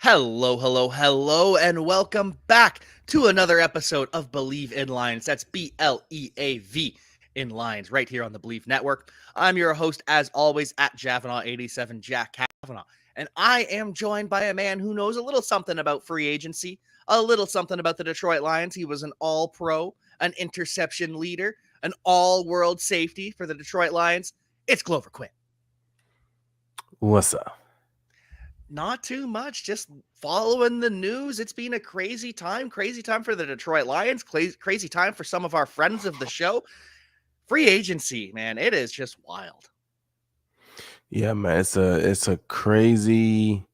Hello, hello, hello, and welcome back to another episode of Believe in Lines. That's BLEAV in Lines, right here on the Believe Network. I'm your host, as always, at Javanaugh87, Jack Kavanaugh. And I am joined by a man who knows a little something about free agency, a little something about the Detroit Lions. He was an all pro, an interception leader, an all world safety for the Detroit Lions. It's Glover Quinn. What's up? Not too much, just following the news. It's been a crazy time for the Detroit Lions, crazy time for some of our friends of the show. Free agency, man, it is just wild. Yeah, man, it's a crazy,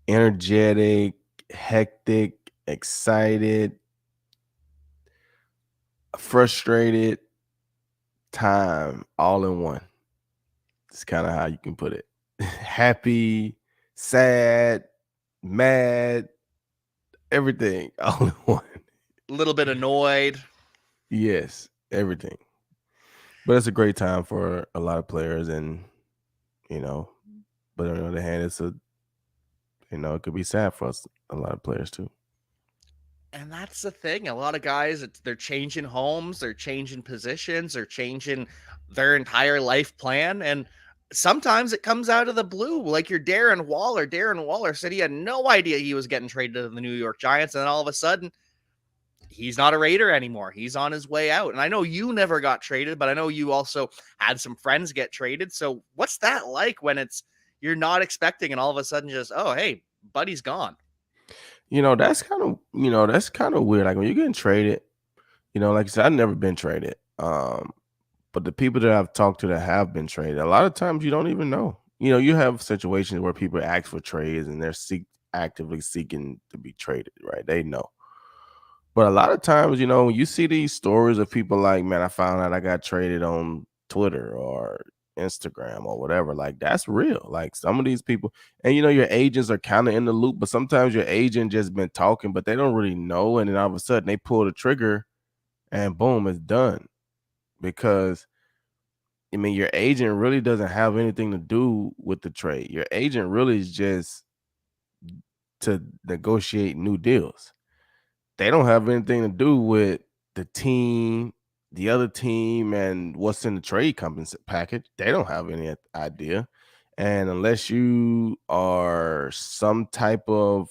energetic, hectic, excited, frustrated time all in one. It's kind of how you can put it. Happy, sad, mad, everything all in one. A little bit annoyed. Yes, everything. But it's a great time for a lot of players, and you know, but on the other hand, it could be sad for us, a lot of players too. And that's the thing. A lot of guys, they're changing homes, they're changing positions, they're changing their entire life plan. And sometimes it comes out of the blue, like your Darren Waller. Darren Waller said he had no idea he was getting traded to the New York Giants. And then all of a sudden, he's not a Raider anymore. He's on his way out. And I know you never got traded, but I know you also had some friends get traded. So what's that like when you're not expecting and all of a sudden just, oh, hey, buddy's gone? That's kind of weird. Like when you're getting traded, like I said, I've never been traded. But the people that I've talked to that have been traded, a lot of times you don't even know. You have situations where people ask for trades and they're actively seeking to be traded, right? They know. But a lot of times, when you see these stories of people like, man, I found out I got traded on Twitter or Instagram or whatever, like that's real. Like some of these people, and your agents are kind of in the loop, but sometimes your agent just been talking, but they don't really know. And then all of a sudden they pull the trigger and boom, it's done. Because your agent really doesn't have anything to do with the trade. Your agent really is just to negotiate new deals. They don't have anything to do with the team, the other team, and what's in the trade package. They don't have any idea. And unless you are some type of,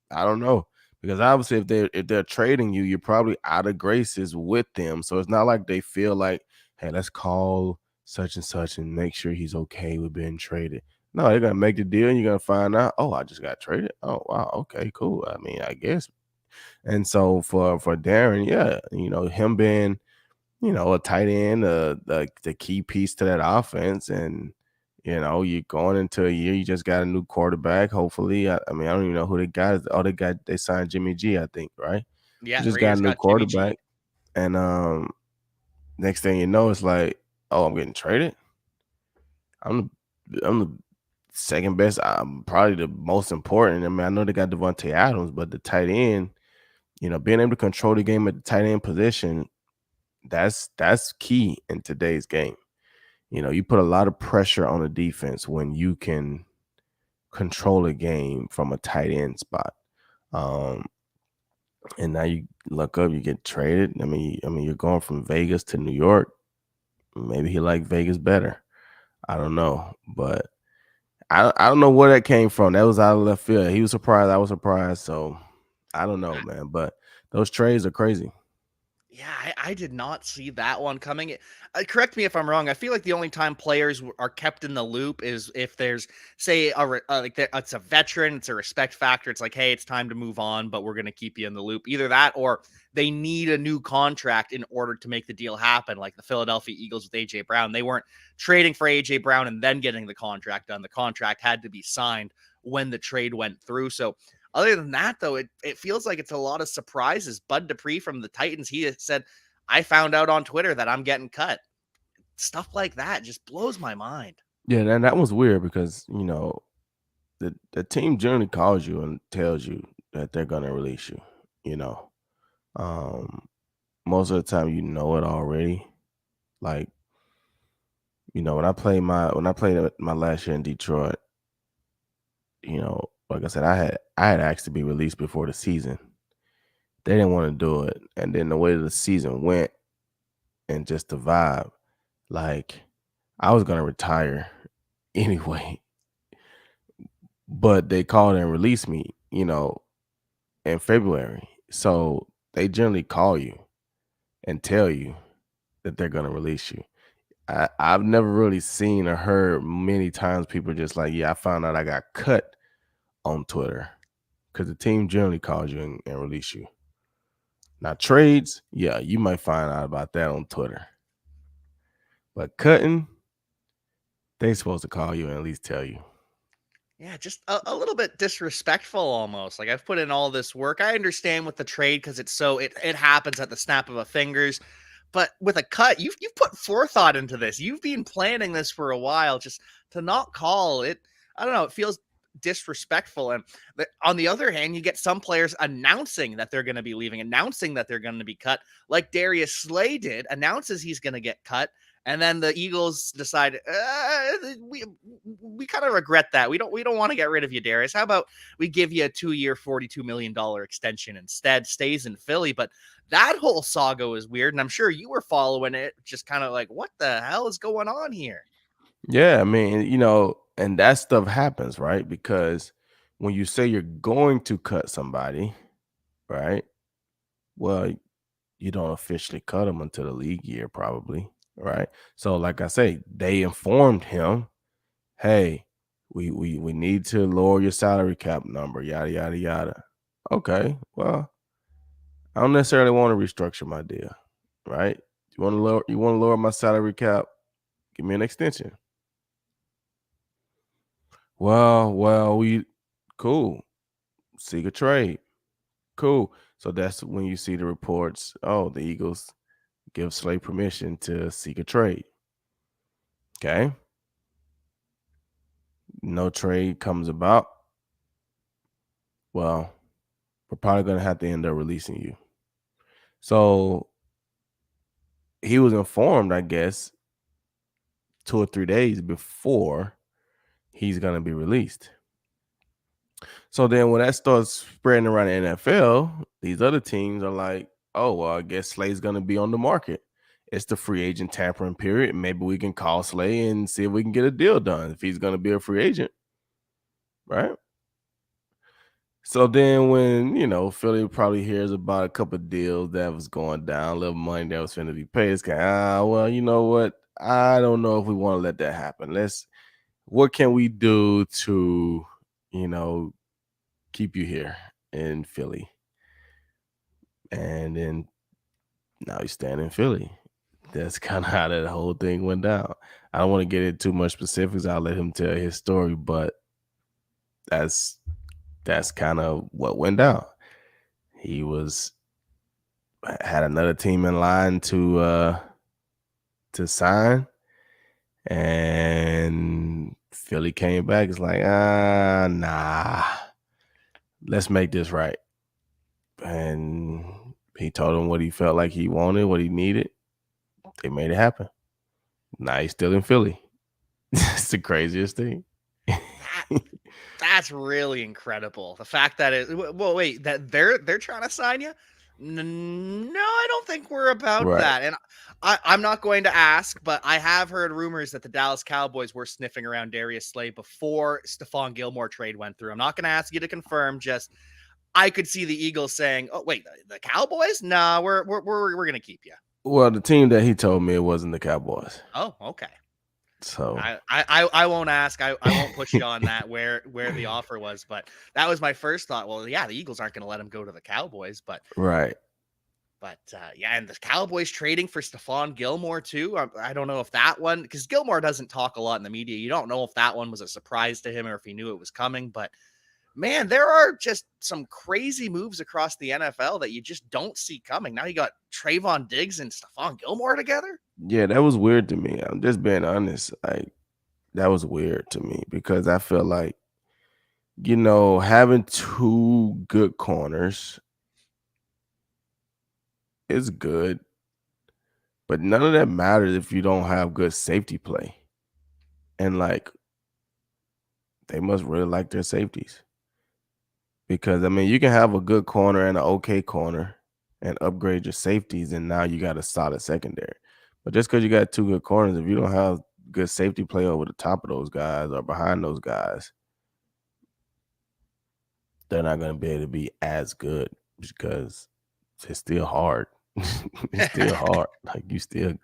I don't know, because obviously if they're trading you, you're probably out of graces with them. So it's not like they feel like, hey, let's call such and such and make sure he's okay with being traded. No, they're gonna make the deal and you're gonna find out, oh, I just got traded. Oh wow, okay, cool. I mean, I guess. And so for Darren, yeah, him being, a tight end, the key piece to that offense, and you're going into a year, you just got a new quarterback. Hopefully, I mean, I don't even know who they got. Oh, they signed Jimmy G, I think, right? You Yeah, just got a Raiders new got Jimmy G. quarterback, and next thing you know, it's like, oh, I'm getting traded. I'm the second best. I'm probably the most important. I mean, I know they got Devontae Adams, but the tight end, being able to control the game at the tight end position, that's key in today's game. You put a lot of pressure on the defense when you can control a game from a tight end spot. Um, and now you look up, you get traded. I mean, you're going from Vegas to New York. Maybe he liked Vegas better. I don't know, but I don't know where that came from. That was out of left field. He was surprised. I was surprised. So I don't know, man. But those trades are crazy. Yeah, I did not see that one coming. Correct me if I'm wrong. I feel like the only time players are kept in the loop is if there's, say, it's a veteran, it's a respect factor. It's like, hey, it's time to move on, but we're going to keep you in the loop. Either that or they need a new contract in order to make the deal happen, like the Philadelphia Eagles with AJ Brown. They weren't trading for AJ Brown and then getting the contract done. The contract had to be signed when the trade went through. So other than that, though, it feels like it's a lot of surprises. Bud Dupree from the Titans, he said, I found out on Twitter that I'm getting cut. Stuff like that just blows my mind. Yeah, and that was weird because the team generally calls you and tells you that they're gonna release you. You know, um, most of the time you know it already. Like when I played my last year in Detroit, Like I said, I had asked to be released before the season. They didn't want to do it, and then the way the season went and just the vibe, like I was gonna retire anyway, but they called and released me, in February. So they generally call you and tell you that they're gonna release you. I've never really seen or heard many times people just like, yeah, I found out I got cut on Twitter because the team generally calls you and release you. Now trades, yeah, you might find out about that on Twitter, but cutting, they supposed to call you and at least tell you. Yeah, just a little bit disrespectful almost. Like I've put in all this work. I understand with the trade because it happens at the snap of a fingers. But with a cut, you've put forethought into this. You've been planning this for a while. Just to not call it, I don't know. It feels disrespectful. And on the other hand, you get some players announcing that they're going to be leaving, announcing that they're going to be cut, like Darius Slay did, announces he's going to get cut, and then the Eagles decide we kind of regret that. We don't want to get rid of you, Darius. How about we give you a 2-year, $42 million extension instead? Stays in Philly, but that whole saga was weird, and I'm sure you were following it, just kind of like, what the hell is going on here? Yeah, I mean, and that stuff happens, right? Because when you say you're going to cut somebody, right? Well, you don't officially cut them until the league year, probably, right? So, like I say, they informed him, "Hey, we need to lower your salary cap number, yada yada yada." Okay, well, I don't necessarily want to restructure my deal, right? You want to lower my salary cap? Give me an extension. Well, we cool. Seek a trade. Cool. So that's when you see the reports. Oh, the Eagles give Slay permission to seek a trade. Okay. No trade comes about. Well, we're probably going to have to end up releasing you. So he was informed, I guess, 2 or 3 days before he's going to be released. So then when that starts spreading around the NFL, these other teams are like, oh, well, I guess Slay's going to be on the market. It's the free agent tampering period. Maybe we can call Slay and see if we can get a deal done if he's going to be a free agent. Right. So then when, Philly probably hears about a couple of deals that was going down, a little money that was going to be paid, it's kind of, well, you know what? I don't know if we want to let that happen. What can we do to, you know, keep you here in Philly? And then now he's staying in Philly. That's kind of how that whole thing went down. I don't want to get into too much specifics. I'll let him tell his story, but that's kind of what went down. He had another team in line to sign, and Philly came back. It's like, nah, let's make this right. And he told him what he felt like he wanted, what he needed. They made it happen. Now he's still in Philly. It's the craziest thing. That's really incredible. The fact that wait, that they're trying to sign you? No, I don't think we're about Right. that. And I'm not going to ask, but I have heard rumors that the Dallas Cowboys were sniffing around Darius Slay before Stephon Gilmore trade went through. I'm not going to ask you to confirm. Just I could see the Eagles saying, "Oh, wait, the Cowboys? No, we're going to keep you." Well, the team that he told me it wasn't the Cowboys. Oh, okay. So I won't ask. I won't push you on that where the offer was, but that was my first thought. Well, yeah, the Eagles aren't going to let him go to the Cowboys, right. yeah, and the Cowboys trading for Stephon Gilmore too. I don't know if that one, because Gilmore doesn't talk a lot in the media. You don't know if that one was a surprise to him or if he knew it was coming. But man, there are just some crazy moves across the NFL that you just don't see coming. Now you got Trayvon Diggs and Stephon Gilmore together. Yeah, that was weird to me. I'm just being honest. Like that was weird to me because I feel like, having two good corners is good, but none of that matters if you don't have good safety play. And like they must really like their safeties. because I mean you can have a good corner and an okay corner and upgrade your safeties, and now you got a solid secondary. But just because you got two good corners, if you don't have good safety play over the top of those guys or behind those guys, they're not going to be able to be as good because it's still hard. It's still hard. Like you still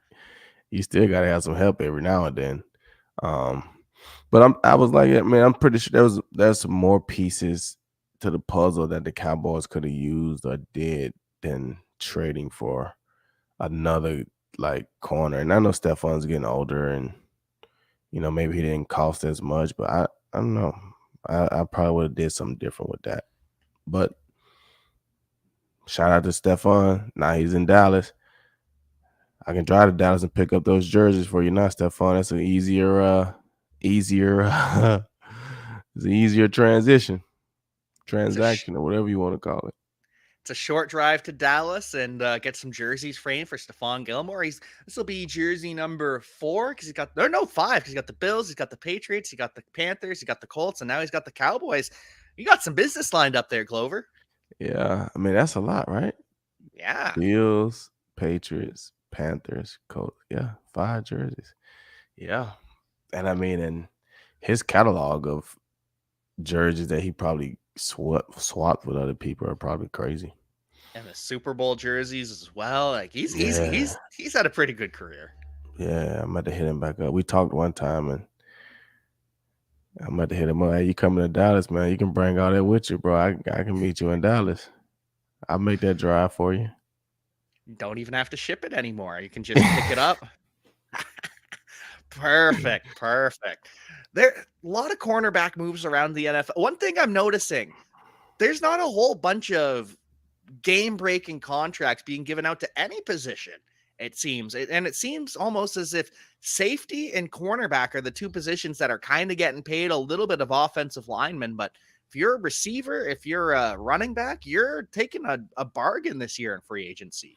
got to have some help every now and then. Um, but I was like, yeah, man, I'm pretty sure there's some more pieces to the puzzle that the Cowboys could have used or did than trading for another like corner. And I know Stefan's getting older, and maybe he didn't cost as much, but I don't know. I probably would have did something different with that. But shout out to Stefan. Now he's in Dallas. I can drive to Dallas and pick up those jerseys for you now, Stefan. That's an easier it's an easier transaction, or whatever you want to call it. It's a short drive to Dallas and get some jerseys framed for Stephon Gilmore. This will be jersey number 4 because he's got 5 because he's got the Bills, he's got the Patriots, he got the Panthers, he got the Colts, and now he's got the Cowboys. You got some business lined up there, Clover. Yeah, I mean that's a lot, right? Yeah. Bills, Patriots, Panthers, Colts. Yeah, 5 jerseys. Yeah, and I mean, and his catalog of jerseys that he probably swapped with other people are probably crazy. And the Super Bowl jerseys as well. Like he's Yeah, had a pretty good career. yeah. I'm about to hit him back up. We talked one time, and I'm about to hit him up. Hey, you coming to Dallas, man? You can bring all that with you, bro. I can meet you in Dallas. I'll make that drive for you. Don't even have to ship it anymore. You can just pick it up. Perfect. There a lot of cornerback moves around the NFL. One thing I'm noticing, there's not a whole bunch of game-breaking contracts being given out to any position, it seems. And it seems almost as if safety and cornerback are the 2 positions that are kind of getting paid a little bit of offensive linemen. But if you're a receiver, if you're a running back, you're taking a bargain this year in free agency.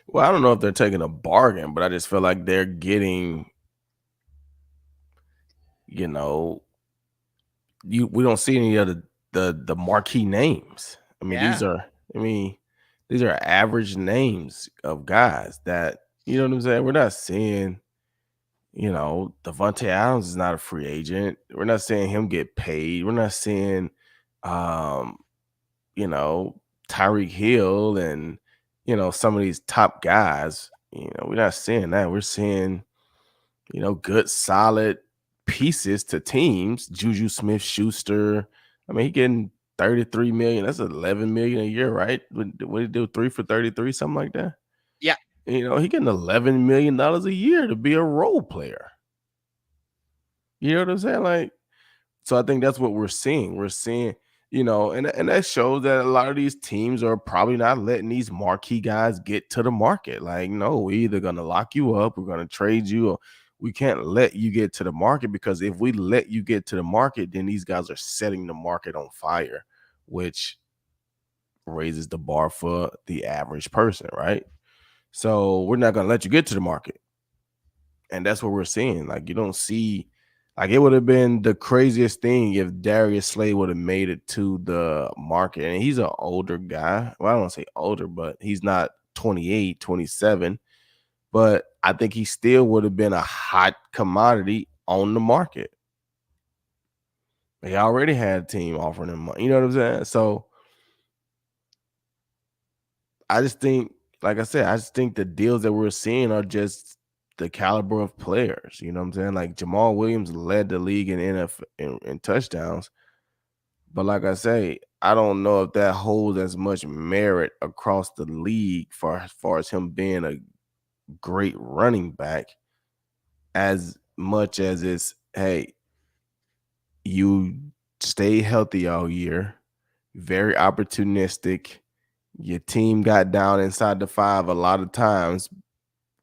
Well, I don't know if they're taking a bargain, but I just feel like they're getting, you know, we don't see any of the marquee names. I mean, Yeah. these are average names of guys that, you know what I'm saying? We're not seeing, Devontae Adams is not a free agent. We're not seeing him get paid. We're not seeing um, Tyreek Hill and, some of these top guys. We're not seeing that. We're seeing, good solid pieces to teams. Juju Smith-Schuster. I mean, he getting 33 million. That's 11 million a year, right? What did he do? 3 for 33, something like that. Yeah. He getting $11 million a year to be a role player. You know what I'm saying? Like, so I think that's what we're seeing. We're seeing, and that shows that a lot of these teams are probably not letting these marquee guys get to the market. Like, no, we're either gonna lock you up, we're gonna trade you, or we can't let you get to the market, because if we let you get to the market, then these guys are setting the market on fire, which raises the bar for the average person, right? So we're not gonna let you get to the market. And that's what we're seeing. Like, you don't see, like, it would have been the craziest thing if Darius Slay would have made it to the market. And he's an older guy. Well, I don't want to say older, but he's not 28, 27. But I think he still would have been a hot commodity on the market. He already had a team offering him money. You know what I'm saying? So I just think, like I said, I just think the deals that we're seeing are just the caliber of players. You know what I'm saying? Like, Jamal Williams led the league in in touchdowns. But like I say, I don't know if that holds as much merit across the league for as far as him being a great running back, as much as it's, hey, you stay healthy all year, very opportunistic. Your team got down inside the 5 a lot of times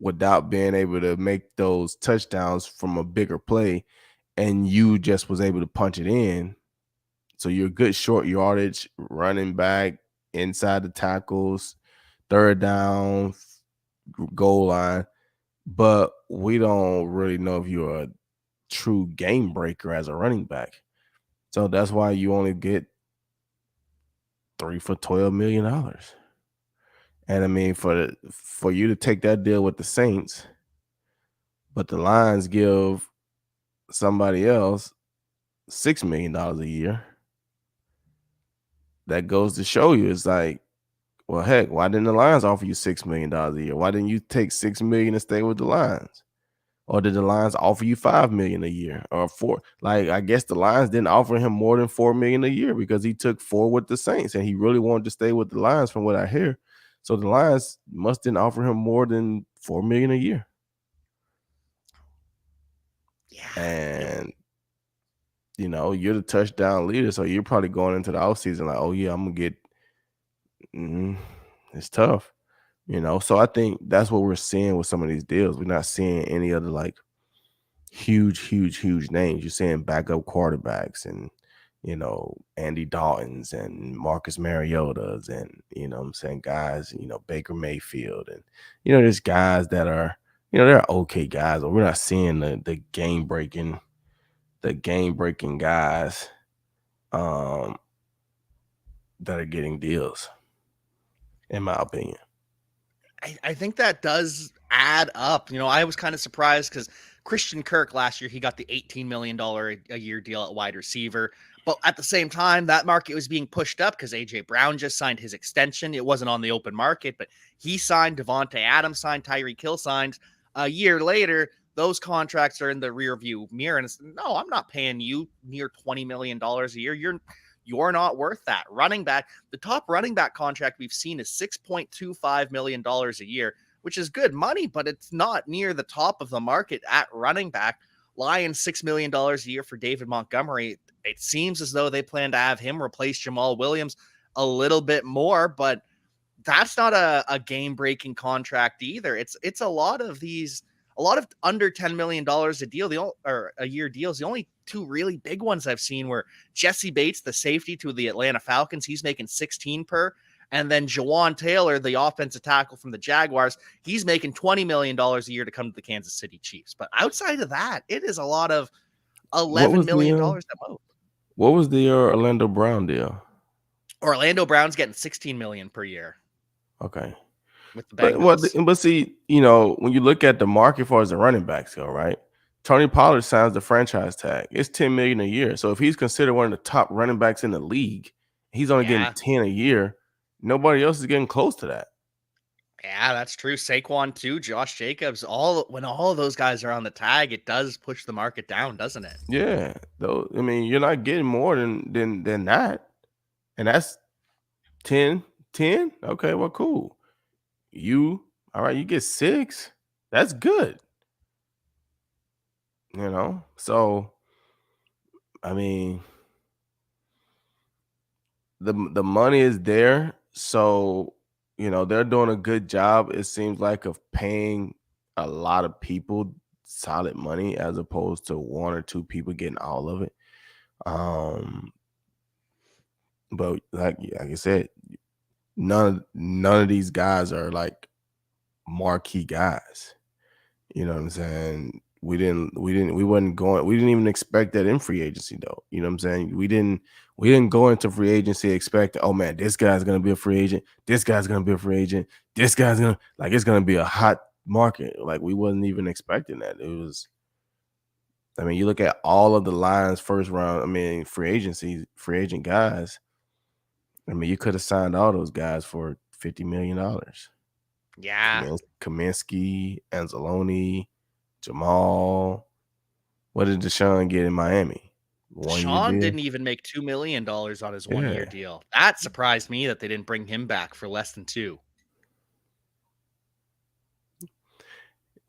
without being able to make those touchdowns from a bigger play, and you just was able to punch it in. So you're a good short yardage running back, inside the tackles, third down, goal line. But we don't really know if you're a true game breaker as a running back. So that's why you only get 3 for $12 million. And I mean, for you to take that deal with the Saints, but the Lions give somebody else $6 million a year, that goes to show you it's like, well, heck, why didn't the Lions offer you $6 million a year? Why didn't you take $6 million and stay with the Lions? Or did the Lions offer you $5 million a year or four? Like, I guess the Lions didn't offer him more than $4 million a year because he took 4 with the Saints and he really wanted to stay with the Lions, from what I hear. So the Lions must didn't offer him more than $4 million a year. Yeah. And you're the touchdown leader, so you're probably going into the offseason like, oh yeah, I'm gonna get. It's tough, So I think that's what we're seeing with some of these deals. We're not seeing any other like huge names. You're seeing backup quarterbacks and Andy Daltons and Marcus Mariotas and I'm saying guys, Baker Mayfield and there's guys that are they're okay guys, but we're not seeing the game breaking guys that are getting deals, in my opinion. I think that does add up. I was kind of surprised because Christian Kirk last year, he got the $18 million a year deal at wide receiver. But at the same time, that market was being pushed up because A.J. Brown just signed his extension. It wasn't on the open market, but he signed. Devontae Adams signed. Tyreek Hill signed. A year later, those contracts are in the rearview mirror. And it's, no, I'm not paying you near $20 million a year. You're not worth that. Running back, the top running back contract we've seen is $6.25 million a year, which is good money, but it's not near the top of the market at running back. Lions $6 million a year for David Montgomery. It seems as though they plan to have him replace Jamal Williams a little bit more, but that's not a game-breaking contract either. It's a lot of under $10 million a year deals. The only two really big ones I've seen were Jesse Bates, the safety to the Atlanta Falcons. He's making 16 per. And then Jawan Taylor, the offensive tackle from the Jaguars, he's making $20 million a year to come to the Kansas City Chiefs. But outside of that, it is a lot of $11 million at most. What was the Orlando Brown deal? Orlando Brown's getting $16 million per year. Okay. With the Bengals. But see, when you look at the market as far as the running backs go, right? Tony Pollard signs the franchise tag. It's $10 million a year. So if he's considered one of the top running backs in the league, he's only getting 10 a year. Nobody else is getting close to that. Yeah, that's true. Saquon too, Josh Jacobs. When all of those guys are on the tag, it does push the market down, doesn't it? Yeah, though. I mean, you're not getting more than that, and that's 10. Okay, well, cool. All right, you get 6. That's good. So I mean, the money is there, so they're doing a good job, it seems like, of paying a lot of people solid money as opposed to one or two people getting all of it. But like I said, none of these guys are like marquee guys. You know what I'm saying? We didn't even expect that in free agency though. You know what I'm saying? We didn't go into free agency expecting, oh man, this guy's gonna be a free agent, this guy's gonna be a free agent, this guy's gonna it's gonna be a hot market. Like, we wasn't even expecting that. It was, I mean, you look at all of the Lions first round, free agent guys. I mean, you could have signed all those guys for $50 million. Yeah. Kaminsky, Anzalone, Jamal. What did Deshaun get in Miami? Deshaun didn't even make $2 million on his 1 year deal. That surprised me that they didn't bring him back for less than 2.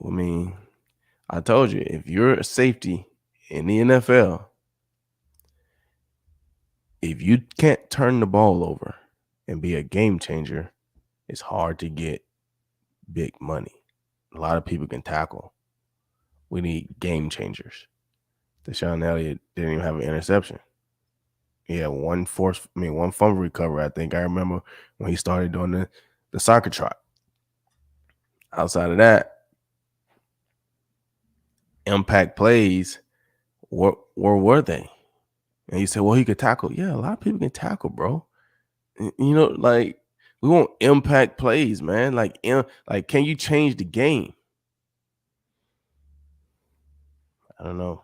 I mean, I told you, if you're a safety in the NFL, if you can't turn the ball over and be a game changer, it's hard to get big money. A lot of people can tackle. We need game changers. Deshaun Elliott didn't even have an interception. He had one fumble recovery, I think. I remember when he started doing the soccer trot. Outside of that, impact plays, where were they? And you say, well, he could tackle. Yeah, a lot of people can tackle, bro. Like we want impact plays, man. Like, can you change the game? I don't know.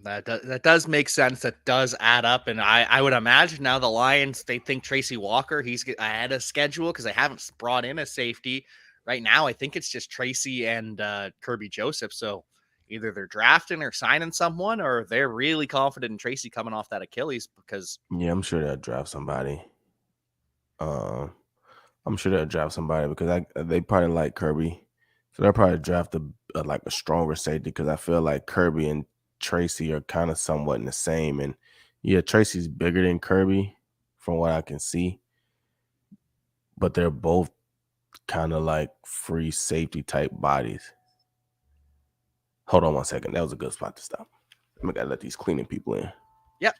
That does make sense. That does add up, and I would imagine now the Lions, they think Tracy Walker, ahead of schedule because they haven't brought in a safety right now. I think it's just Tracy and Kirby Joseph. So either they're drafting or signing someone, or they're really confident in Tracy coming off that Achilles because Yeah, I'm sure they'll draft somebody. Um, I'm sure they'll draft somebody because they probably like Kirby, so they'll probably draft like a stronger safety because I feel like Kirby and Tracy are kind of somewhat in the same. And yeah, Tracy's bigger than Kirby from what I can see, but they're both kind of like free safety type bodies. Hold on one second. That was a good spot to stop. I gotta let these cleaning people in. yeah.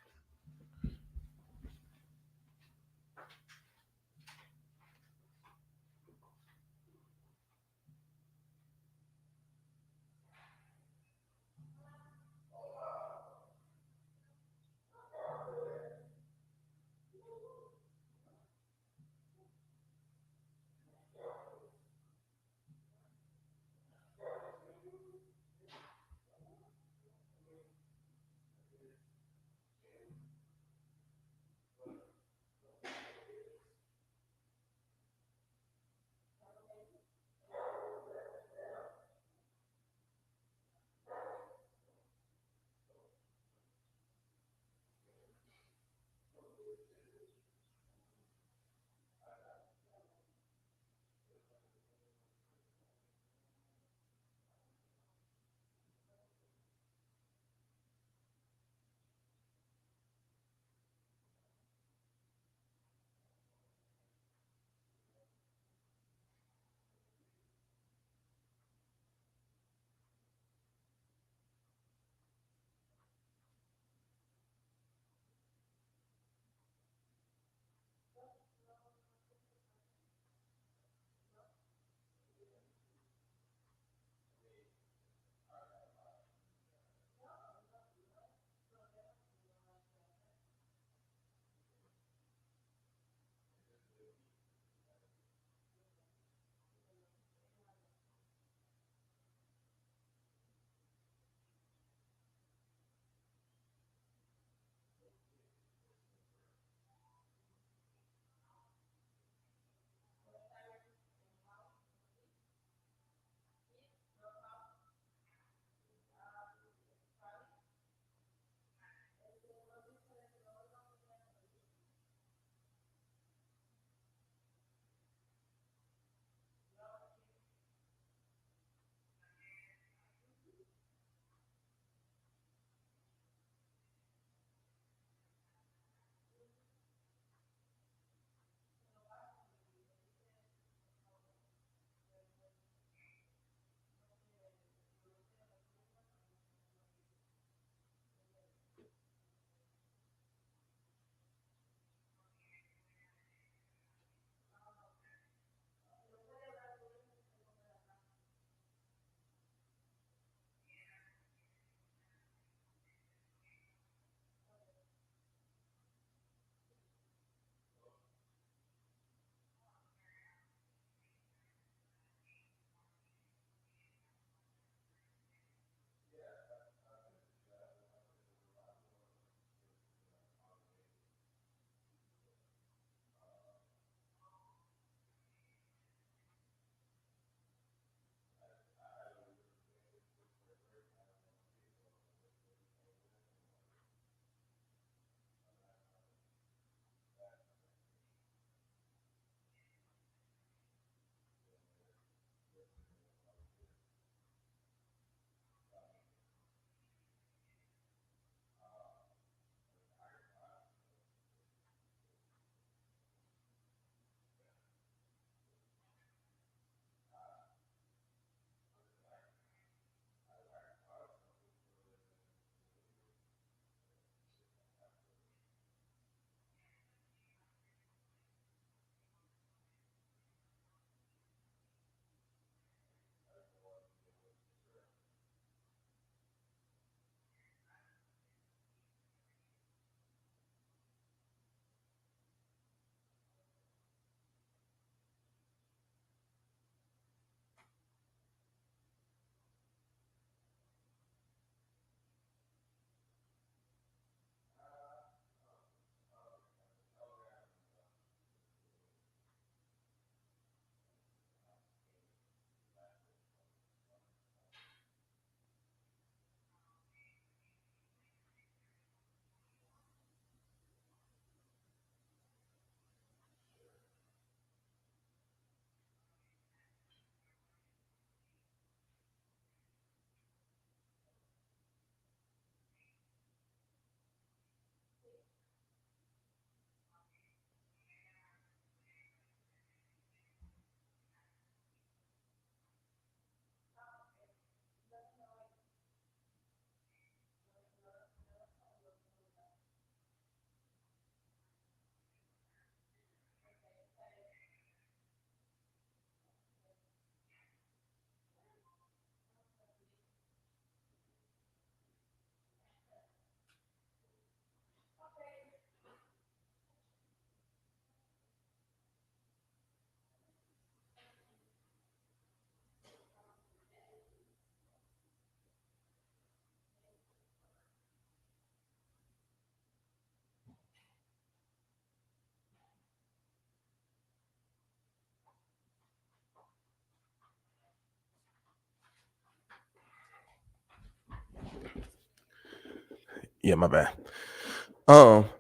Yeah, my bad.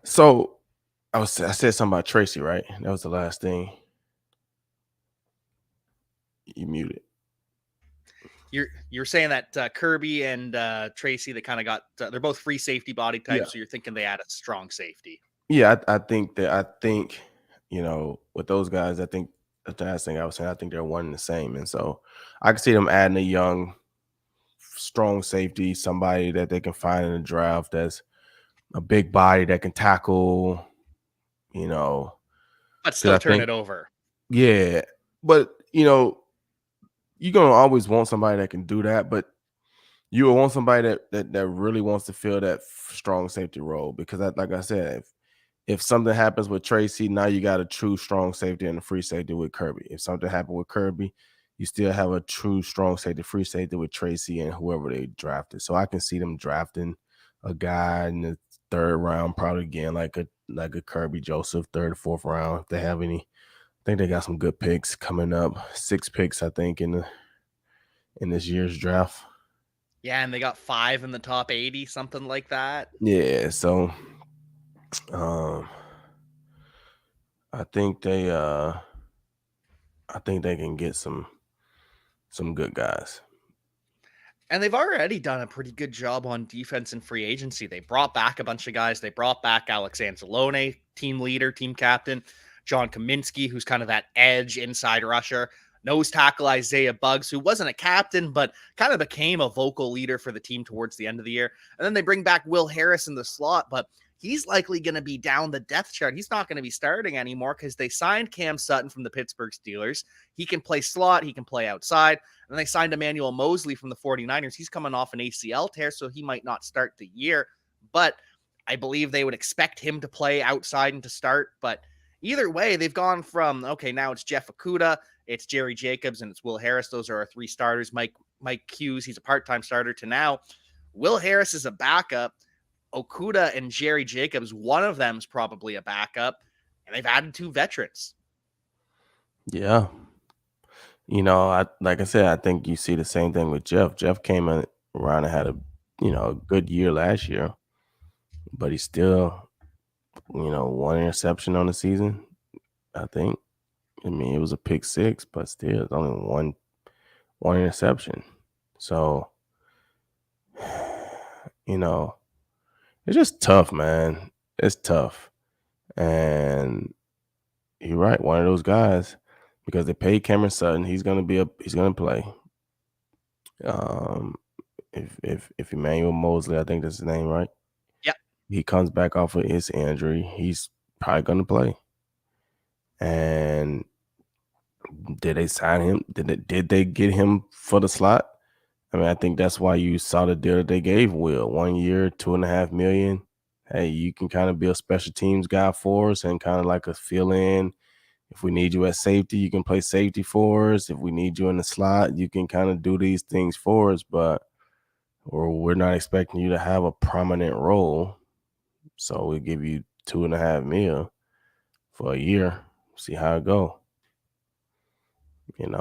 So I said something about Tracy, right? That was the last thing you muted. You're saying that Kirby and Tracy, they kind of got they're both free safety body Yeah. types, so you're thinking they add a strong safety. Yeah, I think, with those guys, I think the last thing I was saying, I think they're one and the same. And so I can see them adding a young, strong safety, somebody that they can find in the draft that's a big body that can tackle, you know, But because still I turn think, it over. yeah, but you're gonna always want somebody that can do that, but you will want somebody that really wants to fill that strong safety role because like I said, if something happens with Tracy, now you got a true strong safety and a free safety with Kirby. If something happened with Kirby, you still have a true strong safety, free safety with Tracy and whoever they drafted. So I can see them drafting a guy in the third round, probably again like a Kirby Joseph, third or fourth round. If they have any, I think they got some good picks coming up. 6 picks, I think, in this year's draft. Yeah, and they got 5 in the top 80, something like that. Yeah, so um I think they can get some good guys. And they've already done a pretty good job on defense and free agency. They brought back a bunch of guys. They brought back Alex Anzalone, team leader, team captain, John Kaminsky, who's kind of that edge inside rusher, nose tackle Isaiah Buggs, who wasn't a captain, but kind of became a vocal leader for the team towards the end of the year. And then they bring back Will Harris in the slot, but he's likely going to be down the depth chart. He's not going to be starting anymore because they signed Cam Sutton from the Pittsburgh Steelers. He can play slot, he can play outside. And they signed Emmanuel Mosley from the 49ers. He's coming off an ACL tear, so he might not start the year. But I believe they would expect him to play outside and to start. But either way, they've gone from, okay, now it's Jeff Okudah, it's Jerry Jacobs, and it's Will Harris. Those are our 3 starters. Mike Hughes, he's a part-time starter, to now Will Harris is a backup. Okudah and Jerry Jacobs, one of them's probably a backup. And they've added 2 veterans. Yeah. Like I said, I think you see the same thing with Jeff. Jeff came around and had a good year last year, but he still, 1 interception on the season, I think. I mean, it was a pick 6, but still, it's only one interception. So, it's just tough, man. It's tough. And you're right, one of those guys, because they paid Cameron Sutton, he's gonna play. If Emmanuel Mosley, I think that's his name, right? Yep. He comes back off of his injury, he's probably gonna play. And did they sign him? Did they get him for the slot? I mean, I think that's why you saw the deal that they gave Will. 1 year, $2.5 million. Hey, you can kind of be a special teams guy for us and kind of like a fill in. If we need you at safety, you can play safety for us. If we need you in the slot, you can kind of do these things for us, but we're not expecting you to have a prominent role. So we give you $2.5 million for a year. See how it go. And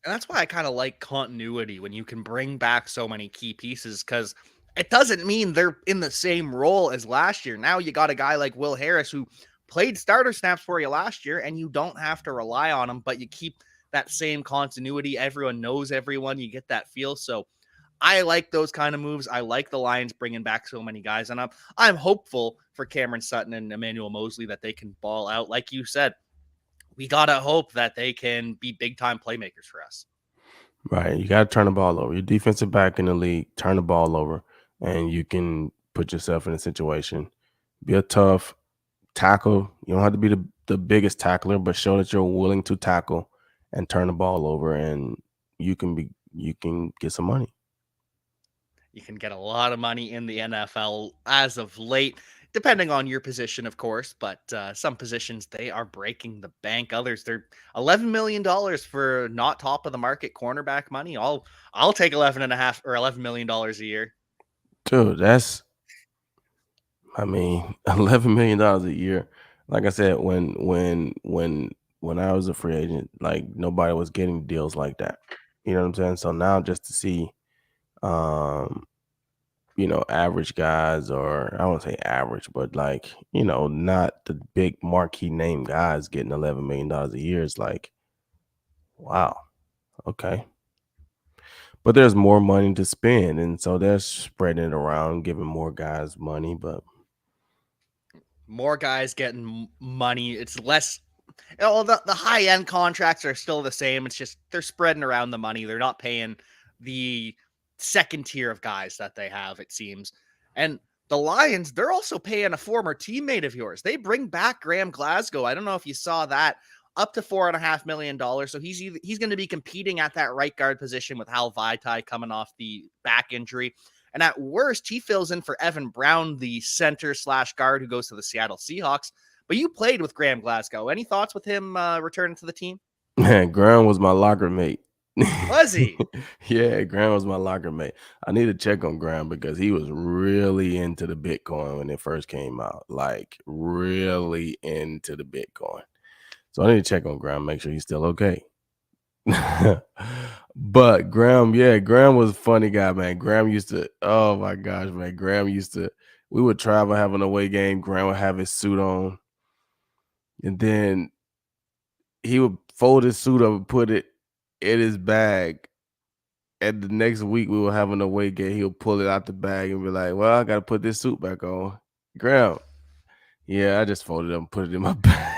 that's why I kind of like continuity when you can bring back so many key pieces, because it doesn't mean they're in the same role as last year. Now you got a guy like Will Harris who played starter snaps for you last year, and you don't have to rely on him, but you keep that same continuity. Everyone knows everyone. You get that feel. So I like those kind of moves. I like the Lions bringing back so many guys, and I'm hopeful for Cameron Sutton and Emmanuel Mosley that they can ball out. Like you said, we gotta hope that they can be big time playmakers for us. Right. You got to turn the ball over. Your defensive back in the league, turn the ball over, and you can put yourself in a situation. Be a tough tackle. You don't have to be the biggest tackler, but show that you're willing to tackle and turn the ball over, and you can get some money. You can get a lot of money in the NFL as of late, depending on your position, of course. But some positions, they are breaking the bank. Others, they're $11 million for not top of the market cornerback money. I'll take 11.5 or $11 million a year. Dude, I mean, $11 million a year. Like I said, when I was a free agent, like nobody was getting deals like that. You know what I'm saying? So now just to see, um, average guys, or I won't say average, but like, not the big marquee name guys getting $11 million a year is like, wow, okay. But there's more money to spend, and so they're spreading it around, giving more guys money. But More guys getting money. It's less. The high end contracts are still the same. It's just they're spreading around the money. They're not paying the second tier of guys that they have, it seems. And the Lions, they're also paying a former teammate of yours. They bring back Graham Glasgow. I don't know if you saw that, up to $4.5 million. So he's going to be competing at that right guard position with Hal Vaitai coming off the back injury. And at worst, he fills in for Evan Brown, the center / guard who goes to the Seattle Seahawks. But you played with Graham Glasgow. Any thoughts with him returning to the team? man, Graham was my locker mate. Was he? Yeah, Graham was my locker mate. I need to check on Graham because he was really into the Bitcoin when it first came out, like really into the Bitcoin. So I need to check on Graham, make sure he's still okay. But Graham was a funny guy, man. Graham used to, oh my gosh, man. We would travel, have an away game. Graham would have his suit on. And then he would fold his suit up and put it in his bag. And the next week we would have an away game. He'll pull it out the bag and be like, well, I got to put this suit back on. Graham, yeah, I just folded it up and put it in my bag.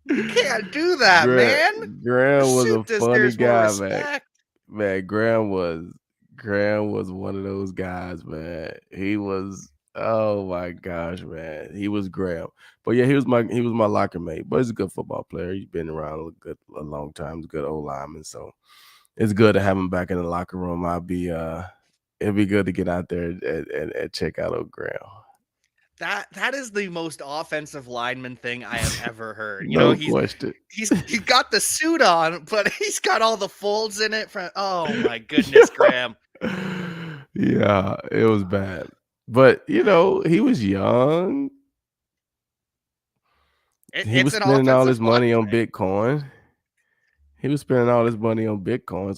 You can't do that, man. Graham was a funny guy, man. Man, Graham was one of those guys, man. He was, oh my gosh, man. He was Graham. But yeah, he was my locker mate. But he's a good football player. He's been around a long time. He's a good old lineman. So it's good to have him back in the locker room. It'd be good to get out there and check out old Graham. That is the most offensive lineman thing I have ever heard. No question. He's got the suit on, but he's got all the folds in it. Oh my goodness, Graham. Yeah, it was bad. But he was young. He was spending all his money on Bitcoin.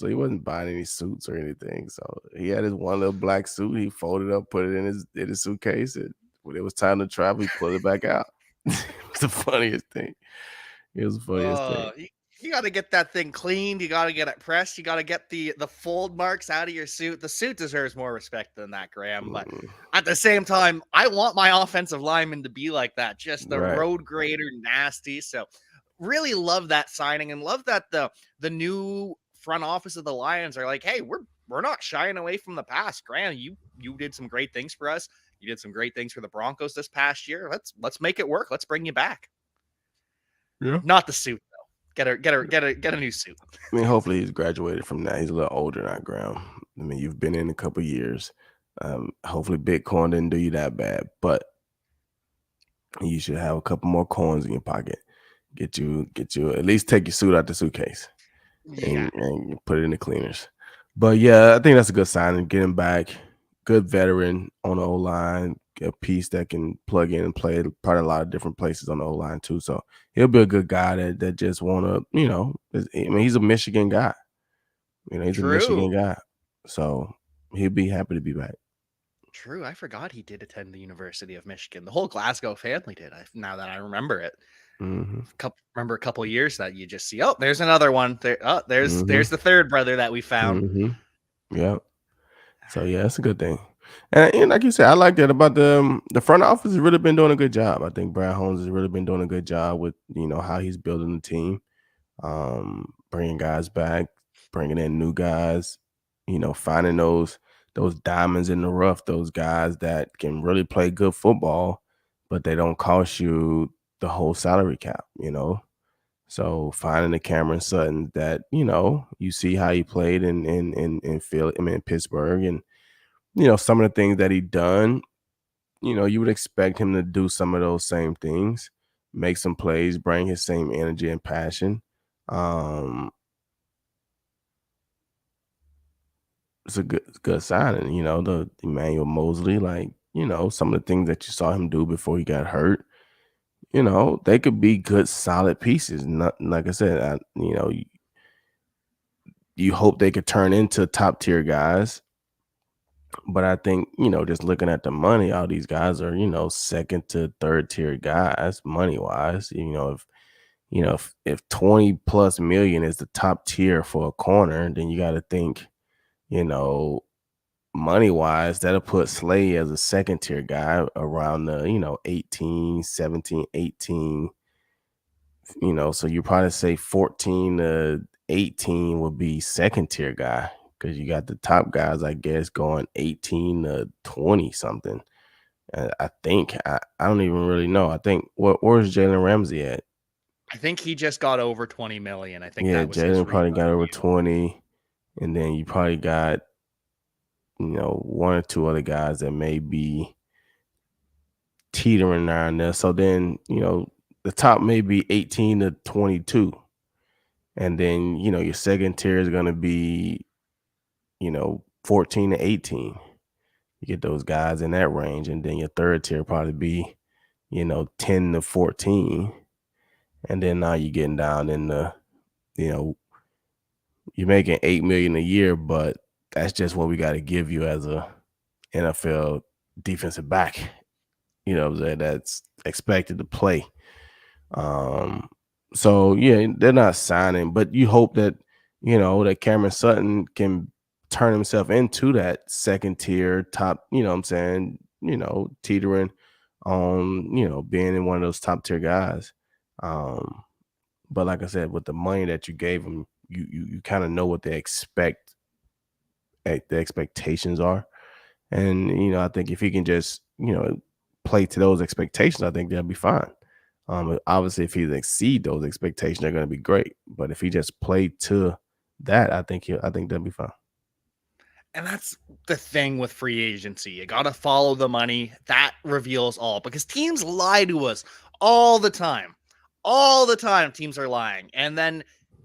So he wasn't buying any suits or anything. So he had his one little black suit. He folded up, put it in his suitcase. And when it was time to travel, he pulled it back out. It was the funniest thing. It was the funniest thing. You got to get that thing cleaned. You got to get it pressed. You got to get the fold marks out of your suit. The suit deserves more respect than that, Graham. But at the same time, I want my offensive lineman to be like that. Just the road grader, nasty. So really love that signing and love that the new front office of the Lions are like, hey, we're not shying away from the past. Graham, you did some great things for us. You did some great things for the Broncos this past year. Let's make it work. Let's bring you back. Yeah. Not the suit though. Get a new suit. I mean, hopefully he's graduated from that. He's a little older now, Graham. I mean, you've been in a couple years. Hopefully Bitcoin didn't do you that bad, but you should have a couple more coins in your pocket. Get you at least take your suit out the suitcase and put it in the cleaners. But yeah, I think that's a good sign. Get him back. Good veteran on the O-line, a piece that can plug in and play probably a lot of different places on the O-line too. So he'll be a good guy that just want to, I mean, he's a Michigan guy. He's a Michigan guy. So he'll be happy to be back. True. I forgot he did attend the University of Michigan. The whole Glasgow family did. Now that I remember it. Mm-hmm. Remember a couple years that you just see, oh, there's another one. There's the third brother that we found. Mm-hmm. Yeah. So yeah, it's a good thing. And like you said, I like that about the front office has really been doing a good job. I think Brad Holmes has really been doing a good job with how he's building the team, bringing guys back, bringing in new guys, finding those diamonds in the rough, those guys that can really play good football, but they don't cost you the whole salary cap. So finding the Cameron Sutton that you see how he played in Philly, in Pittsburgh, and some of the things that he done, you would expect him to do some of those same things, make some plays, bring his same energy and passion. It's a good signing. The Emmanuel Mosley, some of the things that you saw him do before he got hurt. They could be good, solid pieces. Not like I said, you hope they could turn into top tier guys, But I think, just looking at the money, all these guys are, second to third tier guys money wise. If 20 plus million is the top tier for a corner, then you got to think, you know, money wise, that'll put Slay as a second tier guy around the, 18, 17, 18. So you probably say 14 to 18 would be second tier guy because you got the top guys, I guess, going 18 to 20 something. I think I don't even really know. I think where's Jalen Ramsey at? I think he just got over 20 million. I think Yeah, that was his Jalen probably got re-sign over deal. 20, and then you probably got one or two other guys that may be teetering around there. So then the top may be 18 to 22, and then your second tier is going to be 14 to 18. You get those guys in that range, and then your third tier probably be 10 to 14, and then now you're getting down in the you know you're making 8 million a year, but that's just what we got to give you as a NFL defensive back. What I'm saying, that's expected to play. Um, so yeah, they're not signing, but you hope that that Cameron Sutton can turn himself into that second tier top. What I'm saying, teetering on being in one of those top tier guys. But like I said, with the money that you gave him, you kind of know what they expect, the expectations are, and I think if he can just play to those expectations, I think they'll be fine. Obviously, if he exceed those expectations, they're going to be great. But if he just played to that, I think they'll be fine. And that's the thing with free agency. You got to follow the money. That reveals all because teams lie to us all the time. All the time, teams are lying. And then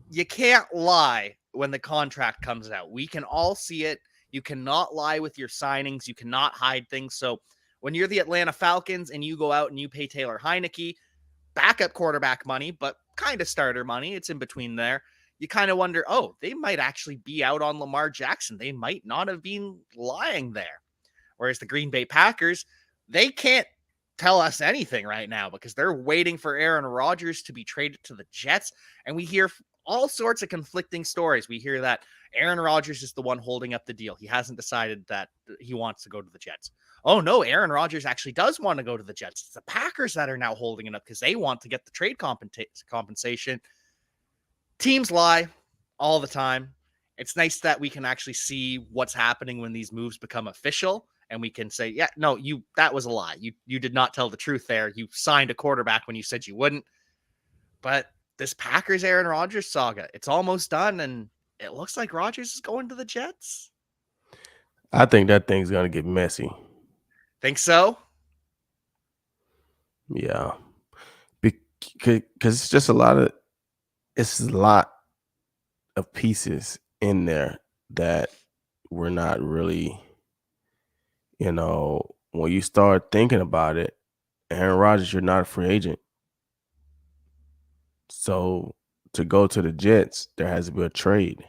you can't lie when the contract comes out. We can all see it. You cannot lie with your signings. You cannot hide things. So when you're the Atlanta Falcons and you go out and you pay Taylor Heineke backup quarterback money, but kind of starter money, it's in between there, you kind of wonder, oh, they might actually be out on Lamar Jackson. They might not have been lying there. Whereas the Green Bay Packers, they can't tell us anything right now because they're waiting for Aaron Rodgers to be traded to the Jets. And we hear all sorts of conflicting stories. We hear that Aaron Rodgers is the one holding up the deal. He hasn't decided that he wants to go to the Jets. Oh no, Aaron Rodgers actually does want to go to the Jets. It's the Packers that are now holding it up because they want to get the trade compensation. Teams lie all the time. It's nice that we can actually see what's happening when these moves become official and we can say, yeah, no, that was a lie. You did not tell the truth there. You signed a quarterback when you said you wouldn't. But this Packers Aaron Rodgers saga, it's almost done and it looks like Rodgers is going to the Jets. I think that thing's gonna get messy. Think so? Yeah, because it's just it's a lot of pieces in there that we're not really, when you start thinking about it, Aaron Rodgers, you're not a free agent. So to go to the Jets, there has to be a trade.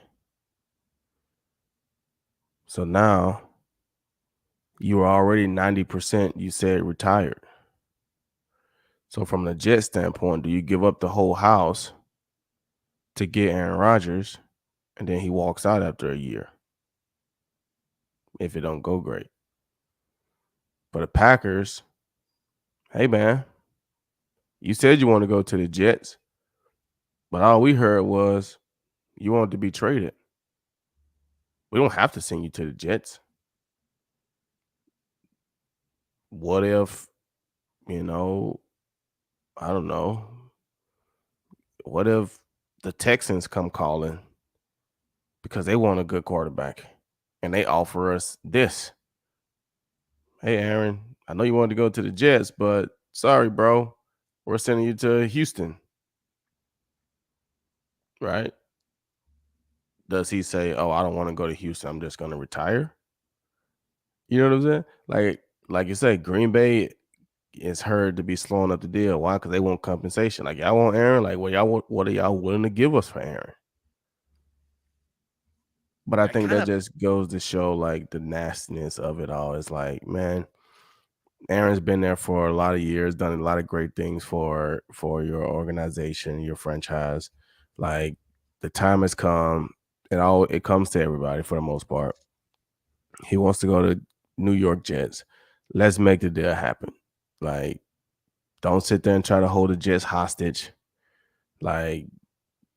So now you are already 90%, you said, retired. So from the Jet standpoint, do you give up the whole house to get Aaron Rodgers and then he walks out after a year if it don't go great? For the Packers, hey man, you said you want to go to the Jets, but all we heard was you wanted to be traded. We don't have to send you to the Jets. What if, I don't know. What if the Texans come calling because they want a good quarterback and they offer us this? Hey, Aaron, I know you wanted to go to the Jets, but sorry, bro. We're sending you to Houston. Right? Does he say, oh, I don't want to go to Houston. I'm just going to retire? You know what I'm saying? Like you say, Green Bay is heard to be slowing up the deal. Why? Because they want compensation. Like, y'all want Aaron? Like, what are y'all willing to give us for Aaron? But I I think kind that of just goes to show like the nastiness of it all. It's like, man, Aaron's been there for a lot of years, done a lot of great things for your organization, your franchise. Like the time has come. It comes to everybody for the most part. He wants to go to New York Jets. Let's make the deal happen. Like, don't sit there and try to hold the Jets hostage. Like,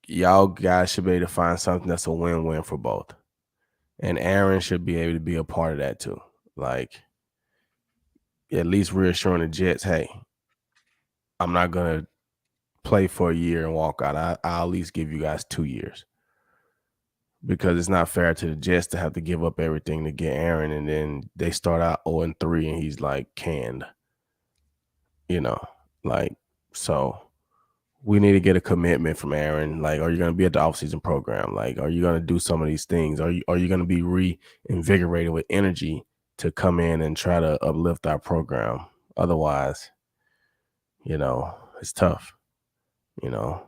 y'all guys should be able to find something that's a win-win for both. And Aaron should be able to be a part of that too. Like, at least reassuring the Jets, hey, I'm not gonna play for a year and walk out. I'll at least give you guys 2 years. Because it's not fair to the Jets to have to give up everything to get Aaron, and then they start out 0-3 and he's like canned. You know, like, so we need to get a commitment from Aaron. Like, are you going to be at the offseason program? Like, are you going to do some of these things? Are you going to be reinvigorated with energy to come in and try to uplift our program? Otherwise, it's tough, you know.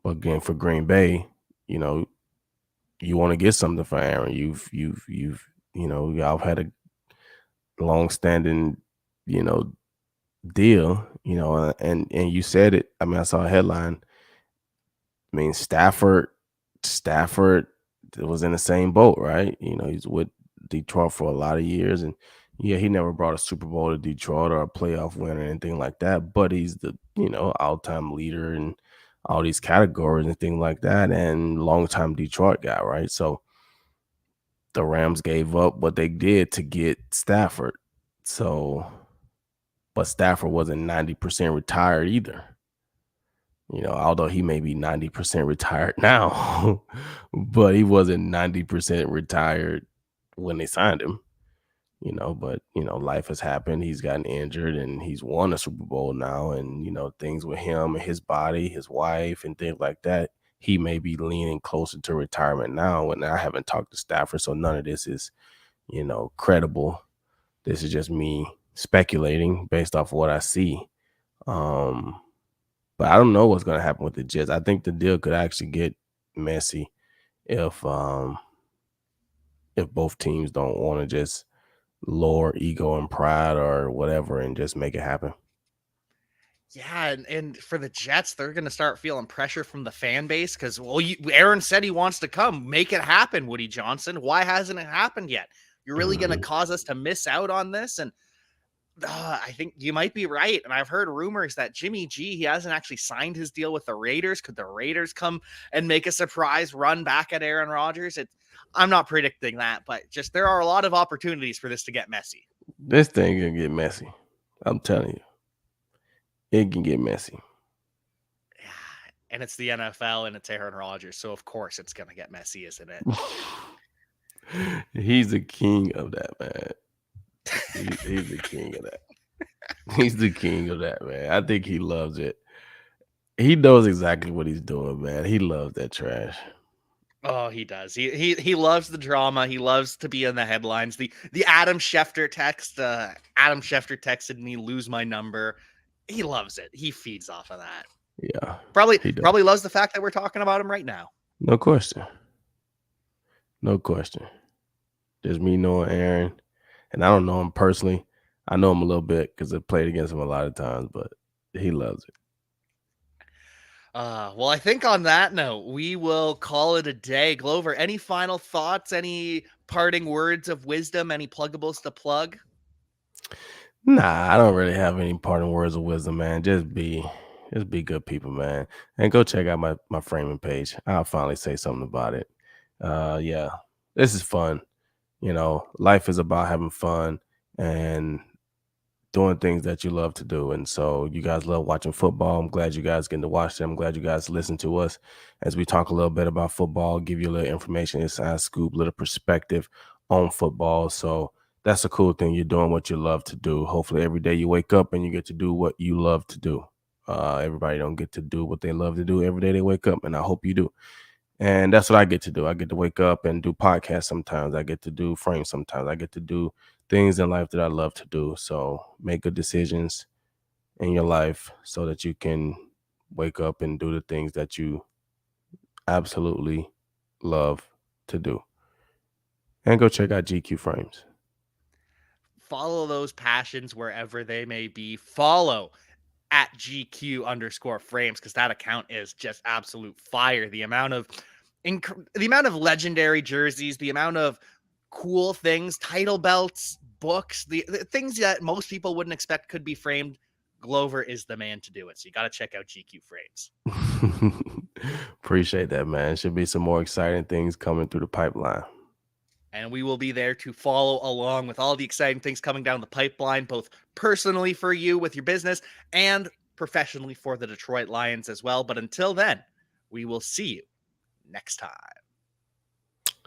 But again, for Green Bay, you know, you want to get something for Aaron. Y'all had a long-standing, you know, deal, and you said it. I mean, I saw a headline. I mean, Stafford was in the same boat, right? He's with Detroit for a lot of years, and yeah, he never brought a Super Bowl to Detroit or a playoff win or anything like that. But he's the all-time leader in all these categories and things like that, and long-time Detroit guy, right? So the Rams gave up what they did to get Stafford. So, but Stafford wasn't 90% retired either. Although he may be 90% retired now, but he wasn't 90% retired when they signed him, but life has happened. He's gotten injured and he's won a Super Bowl now. And, things with him and his body, his wife and things like that, he may be leaning closer to retirement now. And I haven't talked to Stafford, so none of this is, credible. This is just me speculating based off of what I see. But I don't know what's going to happen with the Jets. I think the deal could actually get messy if both teams don't want to just lower ego and pride or whatever and just make it happen. Yeah, and for the Jets, they're going to start feeling pressure from the fan base because, well, Aaron said he wants to come. Make it happen, Woody Johnson. Why hasn't it happened yet? You're really going to cause us to miss out on this? And I think you might be right. And I've heard rumors that Jimmy G, he hasn't actually signed his deal with the Raiders. Could the Raiders come and make a surprise run back at Aaron Rodgers? I'm not predicting that, but just there are a lot of opportunities for this to get messy. This thing can get messy. I'm telling you. It can get messy. Yeah, and it's the NFL and it's Aaron Rodgers. So, of course, it's going to get messy, isn't it? He's the king of that, man. He's the king of that. He's the king of that, man. I think he loves it. He knows exactly what he's doing, man. He loves that trash. Oh, he does. He loves the drama. He loves to be in the headlines. The Adam Schefter text. Adam Schefter texted me, "Lose my number." He loves it. He feeds off of that. Yeah, probably loves the fact that we're talking about him right now. No question. No question. Just me knowing Aaron, and I don't know him personally. I know him a little bit because I played against him a lot of times, but he loves it. Well, I think on that note, we will call it a day. Glover, any final thoughts? Any parting words of wisdom? Any pluggables to plug? Nah, I don't really have any parting words of wisdom, man. Just be good people, man. And go check out my framing page. I'll finally say something about it. Yeah, this is fun. Life is about having fun and doing things that you love to do. And so you guys love watching football. I'm glad you guys getting to watch them. I'm glad you guys listen to us as we talk a little bit about football, give you a little information, inside scoop, little perspective on football. So that's a cool thing. You're doing what you love to do. Hopefully every day you wake up and you get to do what you love to do. Everybody don't get to do what they love to do every day they wake up, and I hope you do. And that's what I get to do. I get to wake up and do podcasts sometimes. I get to do frames sometimes. I get to do things in life that I love to do. So make good decisions in your life so that you can wake up and do the things that you absolutely love to do. And go check out GQ Frames. Follow those passions wherever they may be. Follow at GQ_frames because that account is just absolute fire. The amount of legendary jerseys, the amount of cool things, title belts, books, the things that most people wouldn't expect could be framed. Glover is the man to do it. So you got to check out GQ Frames. Appreciate that, man. Should be some more exciting things coming through the pipeline. And we will be there to follow along with all the exciting things coming down the pipeline, both personally for you with your business and professionally for the Detroit Lions as well. But until then, we will see you next time.